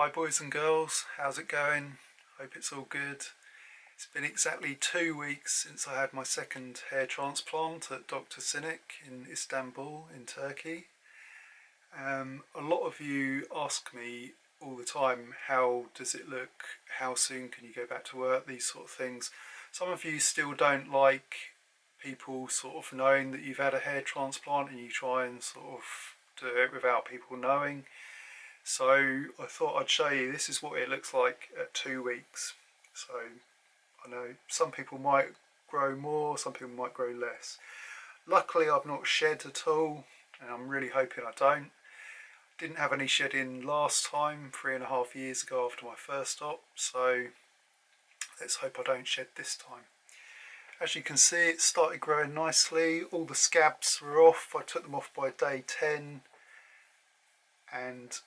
Hi boys and girls, how's it going? Hope it's all good. It's been exactly 2 weeks since I had my second hair transplant at Dr Cinik in Istanbul in Turkey. A lot of you ask me all the time, how does it look, how soon can you go back to work, these sort of things. Some of you still don't like people sort of knowing that you've had a hair transplant and you try and sort of do it without people knowing. So I thought I'd show you, this is what it looks like at 2 weeks. So I know some people might grow more, some people might grow less. Luckily I've not shed at all, and I'm really hoping I don't. Didn't have any shedding last time, 3.5 years ago after my first op, so let's hope I don't shed this time. As you can see, it started growing nicely. All the scabs were off. I took them off by day 10, and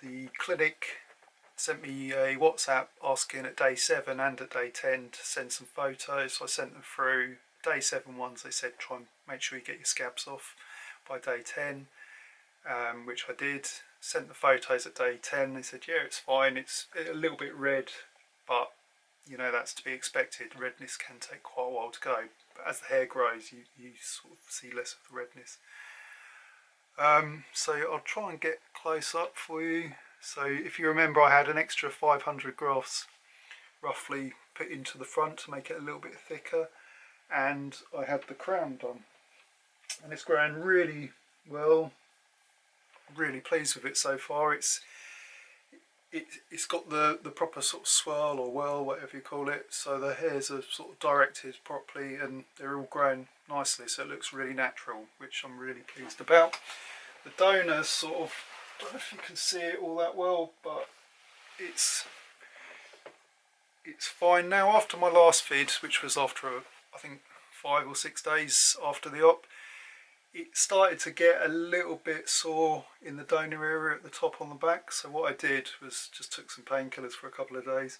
the clinic sent me a WhatsApp asking at day 7 and at day 10 to send some photos. So I sent them through. Day 7 ones, they said try and make sure you get your scabs off by day 10, which I did. Sent the photos at day 10. They said, yeah, it's fine. It's a little bit red, but you know, that's to be expected. Redness can take quite a while to go, but as the hair grows, you sort of see less of the redness. So I'll try and get close up for you. So if you remember, I had an extra 500 grafts roughly put into the front to make it a little bit thicker, and I had the crown done, and it's growing really well. Really pleased with it so far. It's got the proper sort of swirl or whirl, whatever you call it, so the hairs are sort of directed properly and they're all growing nicely, so it looks really natural, which I'm really pleased about. The donors sort of, I don't know if you can see it all that well, but it's fine now. After my last feed, which was after I think 5 or 6 days after the op, it started to get a little bit sore in the donor area at the top on the back. So what I did was just took some painkillers for a couple of days,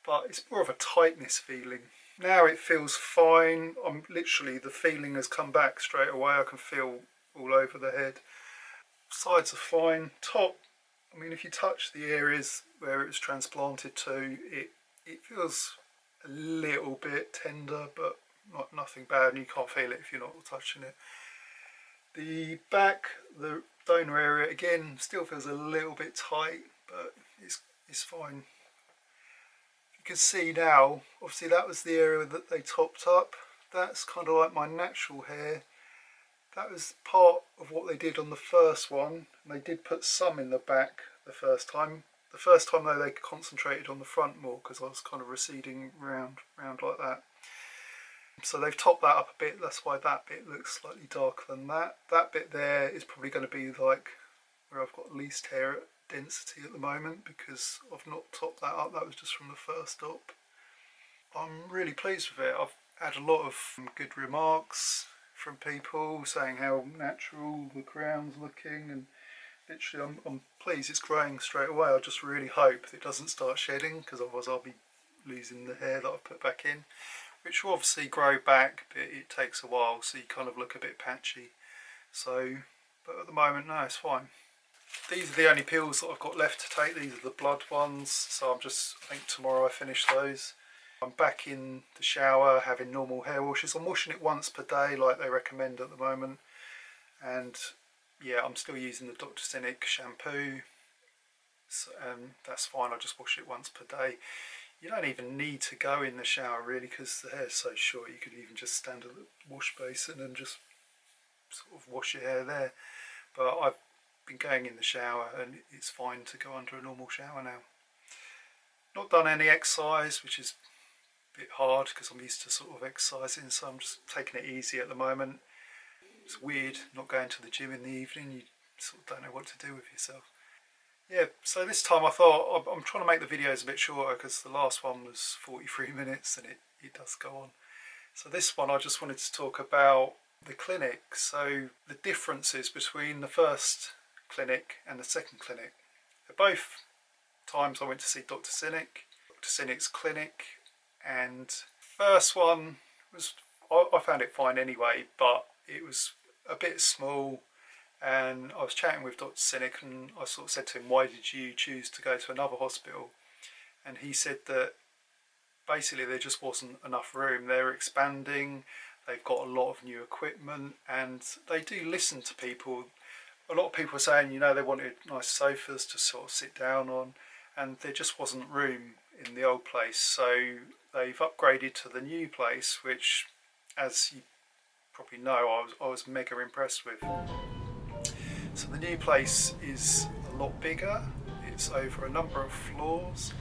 but it's more of a tightness feeling. Now it feels fine. I'm literally, the feeling has come back straight away. I can feel all over the head. Sides are fine. Top, I mean, if you touch the areas where it was transplanted to, it feels a little bit tender, but nothing bad, and you can't feel it if you're not touching it. The back, the donor area, again, still feels a little bit tight, but it's fine. You can see now, obviously that was the area that they topped up. That's kind of like my natural hair. That was part of what they did on the first one. And they did put some in the back the first time. The first time though, they concentrated on the front more because I was kind of receding round like that. So they've topped that up a bit, that's why that bit looks slightly darker than that. That bit there is probably going to be like where I've got least hair density at the moment, because I've not topped that up. That was just from the first op. I'm really pleased with it. I've had a lot of good remarks from people saying how natural the crown's looking, and literally I'm pleased it's growing straight away. I just really hope it doesn't start shedding, because otherwise I'll be losing the hair that I've put back in, which will obviously grow back, but it takes a while, so you kind of look a bit patchy. So, but at the moment, no, it's fine. These are the only pills that I've got left to take. These are the blood ones, so I think tomorrow I finish those. I'm back in the shower, having normal hair washes. I'm washing it once per day like they recommend at the moment. And yeah, I'm still using the Dr Cinik shampoo. So, that's fine, I just wash it once per day. You don't even need to go in the shower really, because the hair's so short. You could even just stand at the wash basin and just sort of wash your hair there. But I've been going in the shower and it's fine to go under a normal shower now. Not done any exercise, which is a bit hard because I'm used to sort of exercising, so I'm just taking it easy at the moment. It's weird not going to the gym in the evening. You sort of don't know what to do with yourself. Yeah, so this time I thought I'm trying to make the videos a bit shorter, because the last one was 43 minutes and it does go on. So this one I just wanted to talk about the clinic. So the differences between the first clinic and the second clinic. At both times I went to see Dr Cinik, Dr Cinik's clinic, and first one was, I found it fine anyway, but it was a bit small And I was chatting with Dr Cinik, and I sort of said to him, why did you choose to go to another hospital? And he said that basically there just wasn't enough room. They're expanding, they've got a lot of new equipment, and they do listen to people. A lot of people were saying, you know, they wanted nice sofas to sort of sit down on, and there just wasn't room in the old place. So they've upgraded to the new place, which, as you probably know, I was mega impressed with. So the new place is a lot bigger. It's over a number of floors.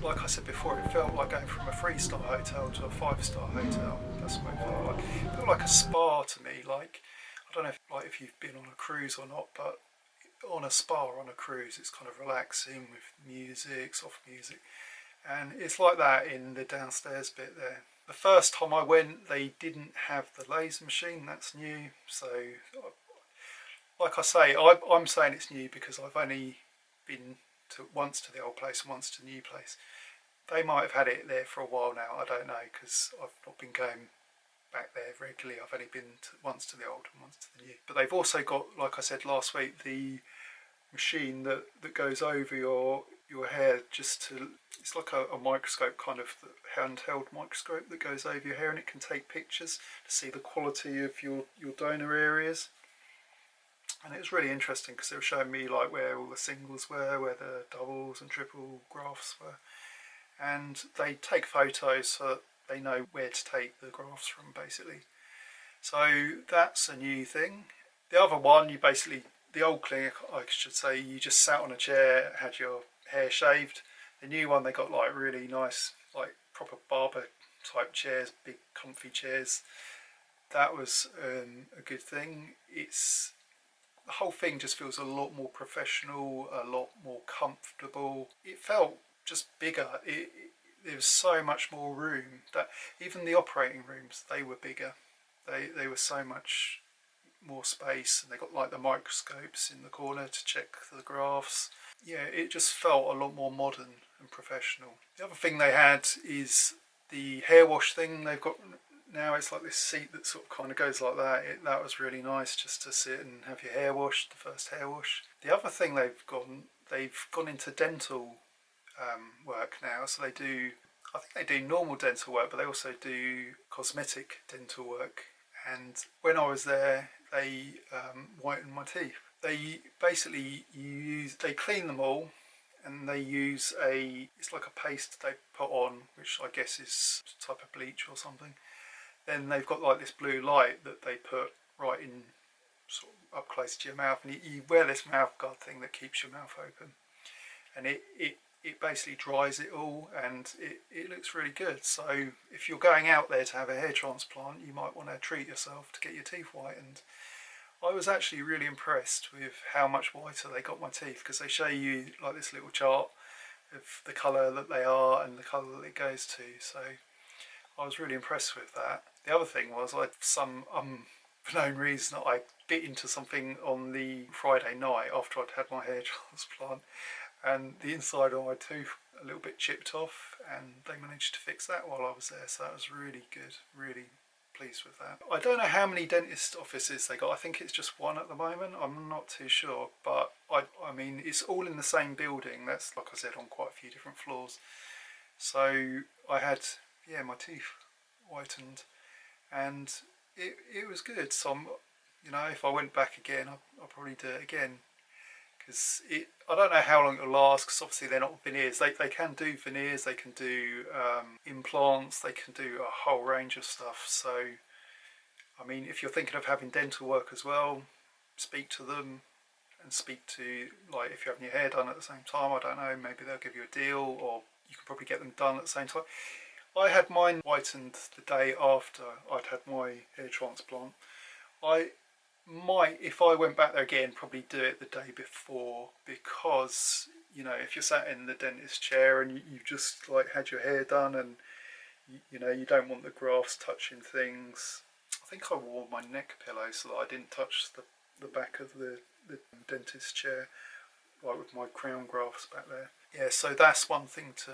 Like I said before, it felt like going from a 3-star hotel to a 5-star hotel. That's what it felt like. It felt like a spa to me. Like, I don't know if you've been on a cruise or not, but on a spa on a cruise, it's kind of relaxing with music, soft music, and it's like that in the downstairs bit there. The first time I went, they didn't have the laser machine. That's new. So, like I say, I'm saying it's new because I've only been once to the old place and once to the new place. They might have had it there for a while now, I don't know, because I've not been going back there regularly. I've only been once to the old and once to the new. But they've also got, like I said last week, the machine that goes over your hair, just to, it's like a microscope, kind of handheld microscope that goes over your hair, and it can take pictures to see the quality of your donor areas. And it was really interesting because they were showing me like where all the singles were, where the doubles and triple grafts were, and they take photos so that they know where to take the grafts from, basically. So that's a new thing. The other one, you basically, the old clinic, I should say, you just sat on a chair, had your hair shaved. The new one, they got like really nice, like proper barber type chairs, big comfy chairs. That was a good thing. The whole thing just feels a lot more professional, a lot more comfortable. It felt just bigger. There was so much more room. That even the operating rooms, they were bigger. They were so much more space, and they got like the microscopes in the corner to check the grafts. Yeah, it just felt a lot more modern and professional. The other thing they had is the hair wash thing they've got now. It's like this seat that sort of kind of goes like that. That was really nice, just to sit and have your hair washed, the first hair wash. The other thing they've gone into dental work now. So I think they do normal dental work, but they also do cosmetic dental work. And when I was there, they whitened my teeth. They basically they clean them all, and they use it's like a paste they put on, which I guess is a type of bleach or something. Then they've got like this blue light that they put right in, sort of up close to your mouth, and you wear this mouth guard thing that keeps your mouth open, and it basically dries it all, and it looks really good. So if you're going out there to have a hair transplant, you might want to treat yourself to get your teeth whitened. I was actually really impressed with how much whiter they got my teeth, because they show you like this little chart of the colour that they are and the colour that it goes to. So I was really impressed with that. The other thing was, I had some unknown reason that I bit into something on the Friday night after I'd had my hair transplant, and the inside of my tooth a little bit chipped off, and they managed to fix that while I was there. So that was really good, really pleased with that. I don't know how many dentist offices they got. I think it's just one at the moment. I'm not too sure, but I mean, it's all in the same building. That's, like I said, on quite a few different floors. So I had, yeah, my teeth whitened, and it was good. So you know, if I went back again, I'll probably do it again, because I don't know how long it'll last, because obviously they're not veneers. They can do veneers, they can do implants, they can do a whole range of stuff. So I mean, if you're thinking of having dental work as well, speak to them, and speak to, like, if you're having your hair done at the same time, I don't know, maybe they'll give you a deal, or you can probably get them done at the same time. I had mine whitened the day after I'd had my hair transplant. I might, if I went back there again, probably do it the day before, because, you know, if you're sat in the dentist chair and you've just like had your hair done, and you know, you don't want the grafts touching things. I think I wore my neck pillow so that I didn't touch the back of the dentist chair, like with my crown grafts back there. Yeah, so that's one thing to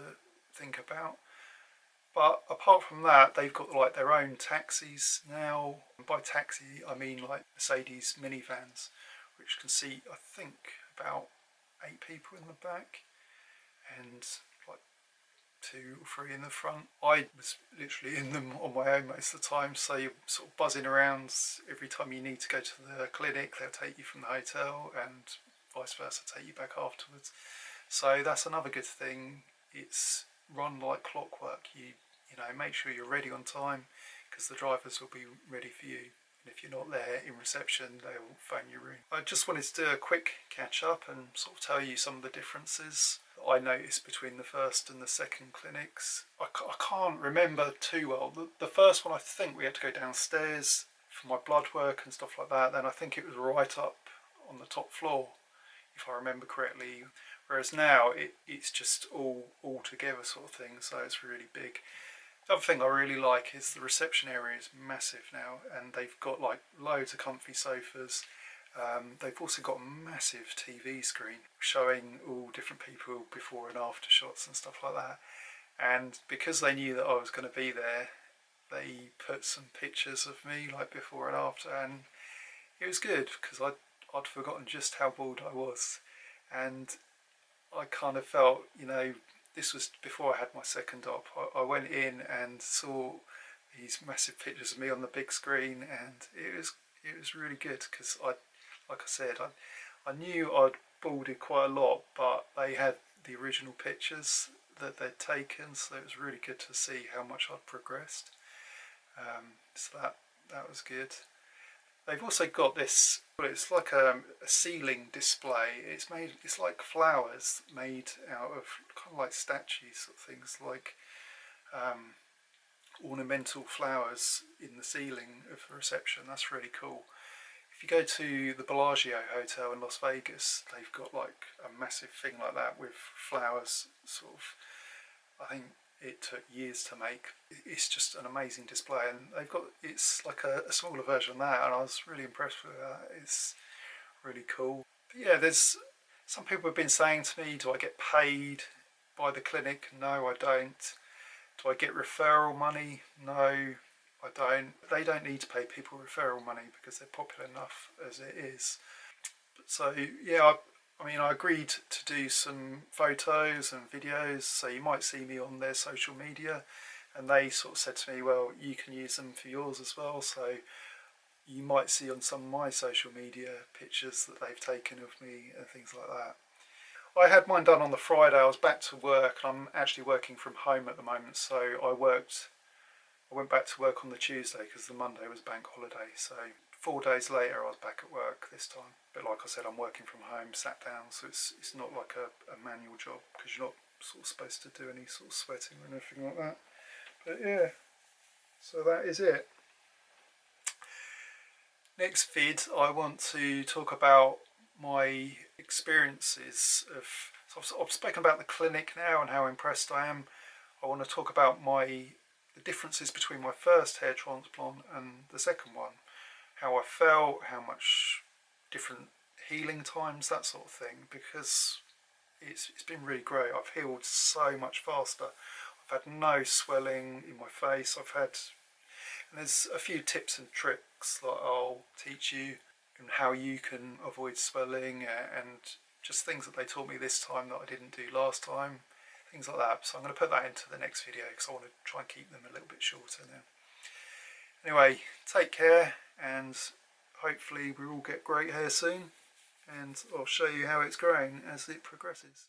think about. But apart from that, they've got like their own taxis now. And by taxi, I mean like Mercedes minivans, which can seat, I think, about 8 people in the back and like 2 or 3 in the front. I was literally in them on my own most of the time, so you're sort of buzzing around. Every time you need to go to the clinic, they'll take you from the hotel, and vice versa, take you back afterwards. So that's another good thing. It's run like clockwork. You know, make sure you're ready on time, because the drivers will be ready for you. And if you're not there in reception, they'll phone your room. I just wanted to do a quick catch up and sort of tell you some of the differences that I noticed between the first and the second clinics. I can't remember too well. The first one, I think we had to go downstairs for my blood work and stuff like that. Then I think it was right up on the top floor, if I remember correctly. Whereas now it's just all together sort of thing, so it's really big. The other thing I really like is the reception area is massive now, and they've got like loads of comfy sofas. They've also got a massive TV screen showing all different people before and after shots and stuff like that. And because they knew that I was going to be there, they put some pictures of me like before and after, and it was good because I'd forgotten just how bald I was. And I kind of felt, you know, this was before I had my second op. I went in and saw these massive pictures of me on the big screen, and it was really good because like I said, I knew I'd balded quite a lot, but they had the original pictures that they'd taken, so it was really good to see how much I'd progressed. So that was good. They've also got this, well, it's like a ceiling display. It's like flowers made out of kind of like statues, sort of things, like ornamental flowers in the ceiling of the reception. That's really cool. If you go to the Bellagio Hotel in Las Vegas, they've got like a massive thing like that with flowers, sort of, I think it took years to make. It's just an amazing display, and it's like a smaller version of that, and I was really impressed with that. It's really cool. But yeah, there's some people have been saying to me, do I get paid by the clinic? No, I don't. Do I get referral money? No, I don't. They don't need to pay people referral money because they're popular enough as it is. So yeah, I mean, I agreed to do some photos and videos, so you might see me on their social media, and they sort of said to me, well, you can use them for yours as well, so you might see on some of my social media pictures that they've taken of me and things like that. I had mine done on the Friday. I was back to work, and I'm actually working from home at the moment, so I went back to work on the Tuesday because the Monday was bank holiday, so 4 days later I was back at work this time. But like I said, I'm working from home, sat down, so it's not like a manual job, because you're not sort of supposed to do any sort of sweating or anything like that. But yeah, so that is it. Next vid, I want to talk about my experiences of, so I've spoken about the clinic now and how impressed I am. I want to talk about the differences between my first hair transplant and the second one. How I felt, how much different healing times, that sort of thing, because it's been really great. I've healed so much faster. I've had no swelling in my face. And there's a few tips and tricks that I'll teach you, and how you can avoid swelling, and just things that they taught me this time that I didn't do last time, things like that. So I'm going to put that into the next video because I want to try and keep them a little bit shorter now. Anyway, take care, and hopefully we all get great hair soon, and I'll show you how it's growing as it progresses.